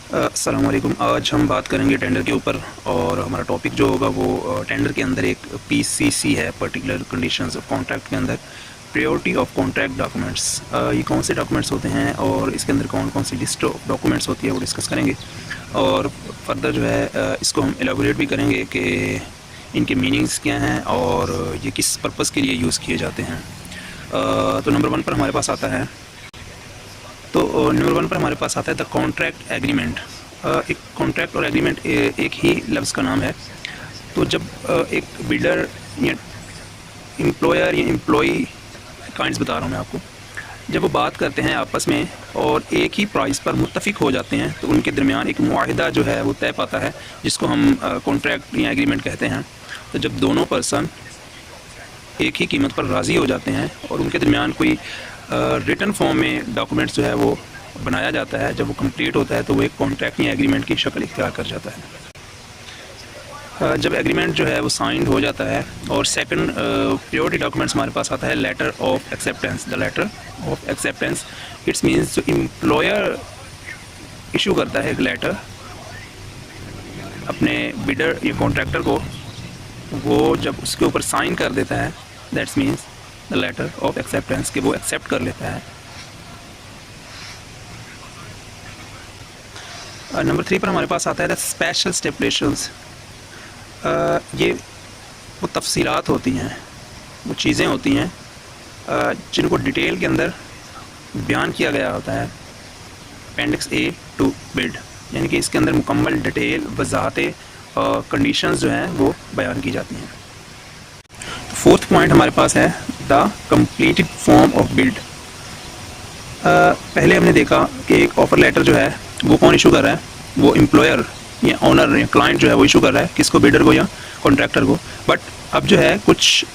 अस्सलाम वालेकुम। आज हम बात करेंगे टेंडर के ऊपर और हमारा टॉपिक जो होगा वो टेंडर के अंदर एक पीसीसी है, पर्टिकुलर कंडीशंस ऑफ कॉन्ट्रैक्ट के अंदर प्रायोरिटी ऑफ कॉन्ट्रैक्ट डॉक्यूमेंट्स। ये कौन से डॉक्यूमेंट्स होते हैं और इसके अंदर कौन कौन सी लिस्ट ऑफ डॉक्यूमेंट्स होती है वो डिस्कस करेंगे और फर्दर जो है इसको हम एलाबोरेट भी करेंगे कि इनके मीनिंग्स क्या हैं और ये किस पर्पज़ के लिए यूज़ किए जाते हैं। तो नंबर वन पर हमारे पास आता है द कॉन्ट्रैक्ट एग्रीमेंट। एक कॉन्ट्रैक्ट और एग्रीमेंट एक ही लफ्ज़ का नाम है। तो जब एक बिल्डर या एम्प्लॉयर या एम्प्लॉई काइंड्स बता रहा हूँ मैं आपको, जब वो बात करते हैं आपस में और एक ही प्राइस पर मुत्तफिक हो जाते हैं तो उनके दरमियान एक मुआहिदा जो है वो तय पाता है, जिसको हम कॉन्ट्रैक्ट या एग्रीमेंट कहते हैं। तो जब दोनों पर्सन एक ही कीमत पर राज़ी हो जाते हैं और उनके दरमियान कोई रिटन फॉर्म में डॉक्यूमेंट्स जो है वो बनाया जाता है, जब वो कंप्लीट होता है तो वो एक कॉन्ट्रैक्ट या एग्रीमेंट की शक्ल इख्तियार कर जाता है। जब एग्रीमेंट जो है वो साइंड हो जाता है और सेकंड प्रायोरिटी डॉक्यूमेंट्स हमारे पास आता है letter of acceptance. The letter of acceptance it's means जो एम्प्लॉयर इशू करता है एक लेटर अपने बिडर या कॉन्ट्रैक्टर को, वो जब उसके ऊपर साइन कर देता है that's means the letter of acceptance, कि वो एक्सेप्ट कर लेता है। नंबर 3 पर हमारे पास आता है द स्पेशल स्टिपुलेशंस। ये वो तफसीलात होती हैं, वो चीज़ें होती हैं जिनको डिटेल के अंदर बयान किया गया होता है अपेंडिक्स ए टू बिल्ड, यानी कि इसके अंदर मुकम्मल डिटेल वजाहतें कंडीशंस जो हैं वो बयान की जाती हैं। तो फोर्थ पॉइंट हमारे पास है the completed form of build. पहले हमने देखा कि एक ऑफर लेटर जो है वो कौन इशू कर रहा है, वो एम्प्लॉयर या ओनर या क्लाइंट जो है वो इशू कर रहा है, किसको, बिल्डर को या कॉन्ट्रैक्टर को। बट अब जो है कुछ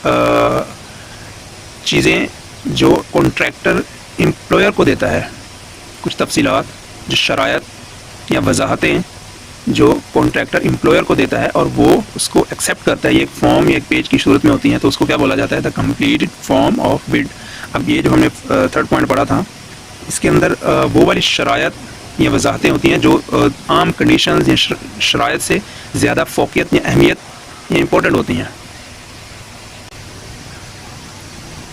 चीज़ें जो कॉन्ट्रैक्टर एम्प्लॉयर को देता है, कुछ तफसीलात, जो शरायत या वजाहतें जो कॉन्ट्रैक्टर एम्प्लॉयर को देता है और वो उसको एक्सेप्ट करता है, ये एक फॉर्म या एक पेज की सूरत में होती हैं, तो उसको क्या बोला जाता है, the completed form of bid. अब ये जो हमने थर्ड पॉइंट पढ़ा था, इसके अंदर वो वाली शरायत या वजाहतें होती हैं जो आम कंडीशंस या शरायत से ज़्यादा फोकियत या अहमियत या इम्पोर्टेंट होती हैं।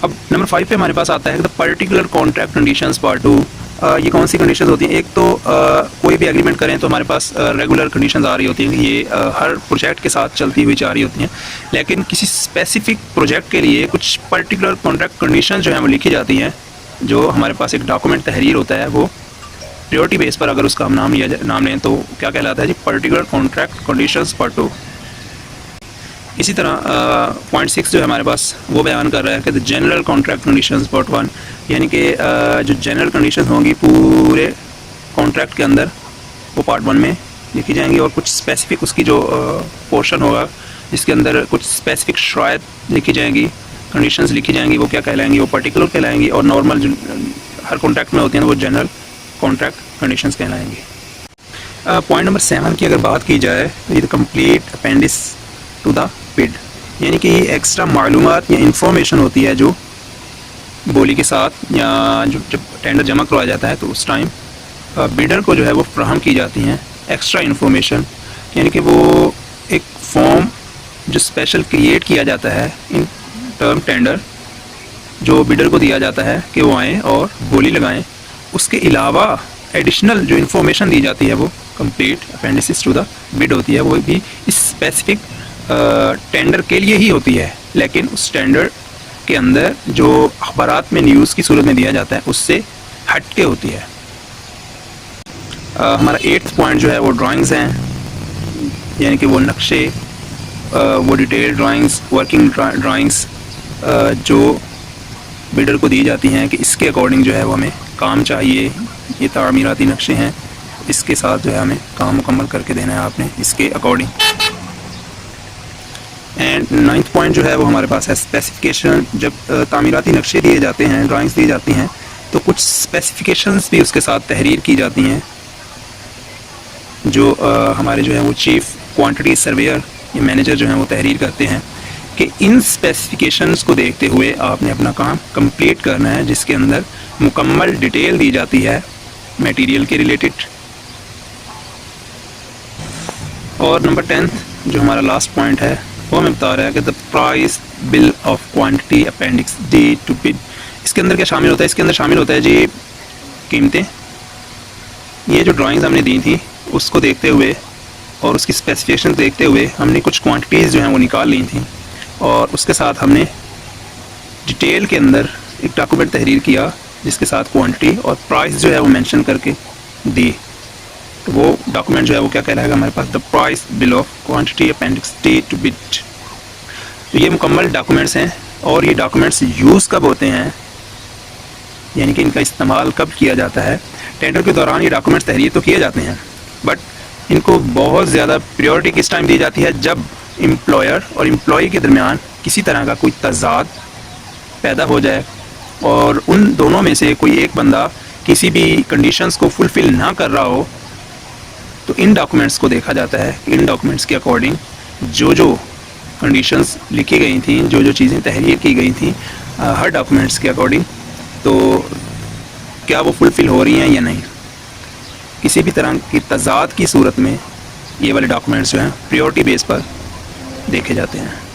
अब नंबर 5 पे हमारे पास आता है the particular contract conditions part 2। ये कौन सी कंडीशंस होती हैं? एक तो कोई भी एग्रीमेंट करें तो हमारे पास रेगुलर कंडीशंस आ रही होती हैं, ये हर प्रोजेक्ट के साथ चलती हुई जा रही होती हैं, लेकिन किसी स्पेसिफिक प्रोजेक्ट के लिए कुछ पर्टिकुलर कॉन्ट्रैक्ट कंडीशन जो है वो लिखी जाती हैं, जो हमारे पास एक डॉक्यूमेंट तहरीर होता है, वो प्रायोरिटी बेस पर अगर उसका हम नाम लें तो क्या कहलाता है जी, पर्टिकुलर कॉन्ट्रैक्ट कंडीशंस पार्ट 2। इसी तरह पॉइंट 6 जो है हमारे पास वो बयान कर रहा है कि the general contract conditions part 1, यानी कि जो जनरल कंडीशंस होंगी पूरे कॉन्ट्रैक्ट के अंदर वो पार्ट 1 में लिखी जाएंगी, और कुछ स्पेसिफिक उसकी जो पोर्शन होगा जिसके अंदर कुछ स्पेसिफिक शरायत लिखी जाएंगी, कंडीशंस लिखी जाएंगी, वो क्या कहलाएंगी, वो पर्टिकुलर कहलाएंगी, और नॉर्मल जो हर कॉन्ट्रैक्ट में होती हैं वो जनरल कॉन्ट्रैक्ट कंडीशंस कहलाएंगी। पॉइंट नंबर 7 की अगर बात की जाए तो ये complete appendix to the bid, यानी कि ये एक्स्ट्रा मालूमात या इंफॉर्मेशन होती है जो बोली के साथ या जब टेंडर जमा करवाया जाता है तो उस टाइम बिडर को जो है वो फ्राहम की जाती हैं एक्स्ट्रा इंफॉर्मेशन, यानी कि वो एक फॉर्म जो स्पेशल क्रिएट किया जाता है इन टर्म टेंडर, जो बिडर को दिया जाता है कि वो आएँ और बोली लगाएं। उसके अलावा एडिशनल जो इन्फॉर्मेशन दी जाती है वो complete appendix to the bid होती है, वो भी इस स्पेसिफिक टेंडर के लिए ही होती है, लेकिन उस टेंडर के अंदर जो अखबारात में न्यूज़ की सूरत में दिया जाता है उससे हट के होती है। हमारा 8th पॉइंट जो है वो ड्राइंग्स हैं, यानी कि वो नक्शे, वो डिटेल ड्राइंग्स, वर्किंग ड्राइंग्स जो बिल्डर को दी जाती हैं कि इसके अकॉर्डिंग जो है वो हमें काम चाहिए, ये तामीराती नक्शे हैं, इसके साथ जो है हमें काम मुकम्मल करके देना है आपने इसके अकॉर्डिंग। एंड 9th पॉइंट जो है वो हमारे पास है स्पेसिफिकेशन। जब तामीराती नक्शे दिए जाते हैं, ड्राइंग्स दी जाती हैं, तो कुछ स्पेसिफिकेशंस भी उसके साथ तहरीर की जाती हैं, जो हमारे जो है वो चीफ क्वांटिटी सर्वेयर या मैनेजर जो हैं वो तहरीर करते हैं कि इन स्पेसिफिकेशंस को देखते हुए आपने अपना काम कंप्लीट करना है, जिसके अंदर मुकम्मल डिटेल दी जाती है मटेरियल के रिलेटेड, और नंबर 10 जो हमारा लास्ट पॉइंट है वो हमें बता रहा है कि the price bill of quantity appendix D to bid. इसके अंदर क्या शामिल होता है? इसके अंदर शामिल होता है जी कीमतें। ये जो ड्राइंग्स हमने दी थी उसको देखते हुए और उसकी स्पेसिफिकेशन देखते हुए हमने कुछ क्वांटिटीज़ जो हैं वो निकाल ली थी और उसके साथ हमने डिटेल के अंदर एक डॉक्यूमेंट तहरीर किया जिसके साथ क्वांटिटी और प्राइस जो है वो मेंशन करके दी। तो वो डॉक्यूमेंट जो है वो क्या कहलाएगा हमारे पास? The price bill of quantity appendix D to bid. तो ये मुकम्मल डॉक्यूमेंट्स हैं और ये डॉक्यूमेंट्स यूज़ कब होते हैं, यानी कि इनका इस्तेमाल कब किया जाता है? टेंडर के दौरान ये डॉक्यूमेंट्स तहरीर तो किए जाते हैं, बट इनको बहुत ज़्यादा प्रायोरिटी किस टाइम दी जाती है? जब एम्प्लॉयर और एम्प्लॉई के दरमियान किसी तरह का कोई तजाद पैदा हो जाए और उन दोनों में से कोई एक बंदा किसी भी कंडीशंस को फुलफ़िल ना कर रहा हो, तो इन डॉक्यूमेंट्स को देखा जाता है कि इन डॉक्यूमेंट्स के अकॉर्डिंग जो जो कंडीशंस लिखी गई थी, जो जो चीज़ें तहरीर की गई थी हर डॉक्यूमेंट्स के अकॉर्डिंग, तो क्या वो फुलफ़िल हो रही हैं या नहीं। किसी भी तरह की तजाद की सूरत में ये वाले डॉक्यूमेंट्स जो हैं प्रायोरिटी बेस पर देखे जाते हैं।